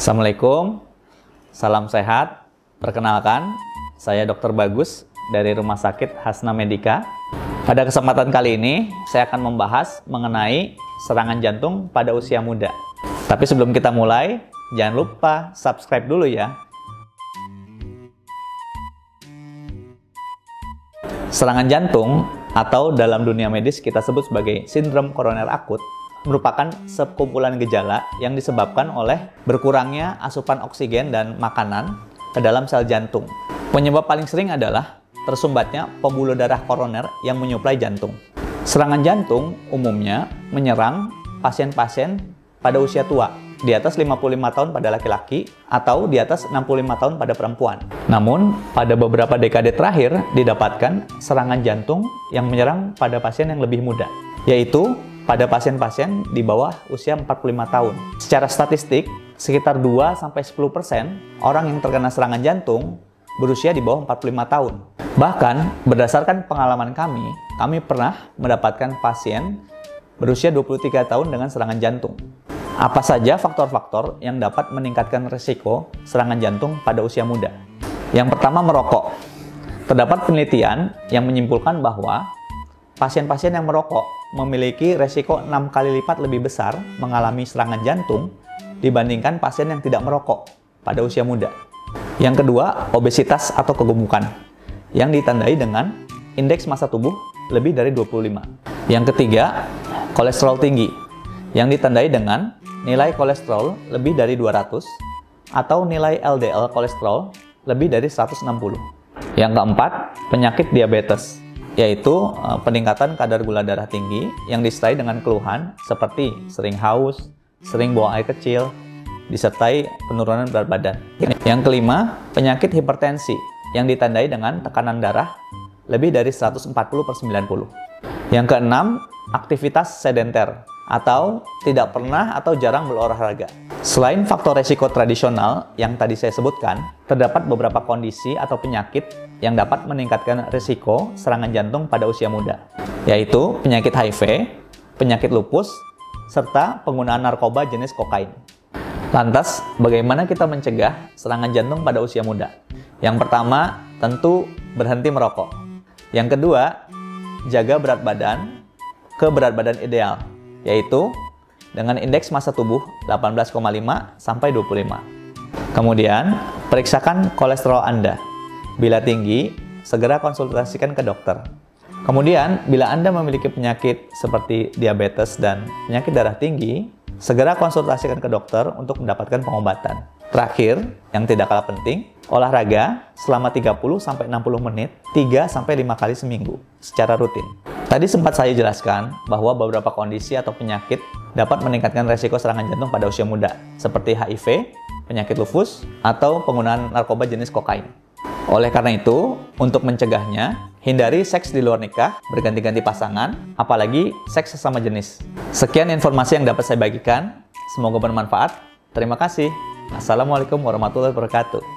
Assalamualaikum, salam sehat. Perkenalkan, saya Dr. Bagus dari Rumah Sakit Hasna Medika. Pada kesempatan kali ini, saya akan membahas mengenai serangan jantung pada usia muda. Tapi sebelum kita mulai, jangan lupa subscribe dulu ya. Serangan jantung atau dalam dunia medis kita sebut sebagai sindrom koroner akut merupakan sekumpulan gejala yang disebabkan oleh berkurangnya asupan oksigen dan makanan ke dalam sel jantung. Penyebab paling sering adalah tersumbatnya pembuluh darah koroner yang menyuplai jantung. Serangan jantung umumnya menyerang pasien-pasien pada usia tua, di atas 55 tahun pada laki-laki atau di atas 65 tahun pada perempuan. Namun, pada beberapa dekade terakhir didapatkan serangan jantung yang menyerang pada pasien yang lebih muda, yaitu pada pasien-pasien di bawah usia 45 tahun. Secara statistik, sekitar 2-10% orang yang terkena serangan jantung berusia di bawah 45 tahun. Bahkan, berdasarkan pengalaman kami pernah mendapatkan pasien berusia 23 tahun dengan serangan jantung. Apa saja faktor-faktor yang dapat meningkatkan risiko serangan jantung pada usia muda? Yang pertama, merokok. Terdapat penelitian yang menyimpulkan bahwa pasien-pasien yang merokok memiliki resiko 6 kali lipat lebih besar mengalami serangan jantung dibandingkan pasien yang tidak merokok pada usia muda. Yang kedua, obesitas atau kegemukan yang ditandai dengan indeks massa tubuh lebih dari 25. Yang ketiga, kolesterol tinggi yang ditandai dengan nilai kolesterol lebih dari 200 atau nilai LDL kolesterol lebih dari 160. Yang keempat, penyakit diabetes, yaitu peningkatan kadar gula darah tinggi yang disertai dengan keluhan seperti sering haus, sering buang air kecil, disertai penurunan berat badan. Yang kelima, penyakit hipertensi yang ditandai dengan tekanan darah lebih dari 140/90. Yang keenam, aktivitas sedenter atau tidak pernah atau jarang berolahraga. Selain faktor resiko tradisional yang tadi saya sebutkan, terdapat beberapa kondisi atau penyakit yang dapat meningkatkan risiko serangan jantung pada usia muda, yaitu penyakit HIV, penyakit lupus, serta penggunaan narkoba jenis kokain. Lantas, bagaimana kita mencegah serangan jantung pada usia muda? Yang pertama, tentu berhenti merokok. Yang kedua, jaga berat badan ke berat badan ideal, yaitu dengan indeks massa tubuh 18,5 sampai 25. Kemudian, periksakan kolesterol Anda. Bila tinggi, segera konsultasikan ke dokter. Kemudian, bila Anda memiliki penyakit seperti diabetes dan penyakit darah tinggi, segera konsultasikan ke dokter untuk mendapatkan pengobatan. Terakhir, yang tidak kalah penting, olahraga selama 30-60 menit 3-5 kali seminggu secara rutin. Tadi sempat saya jelaskan bahwa beberapa kondisi atau penyakit dapat meningkatkan resiko serangan jantung pada usia muda, seperti HIV, penyakit lupus, atau penggunaan narkoba jenis kokain. Oleh karena itu, untuk mencegahnya, hindari seks di luar nikah, berganti-ganti pasangan, apalagi seks sesama jenis. Sekian informasi yang dapat saya bagikan, semoga bermanfaat. Terima kasih. Assalamualaikum warahmatullahi wabarakatuh.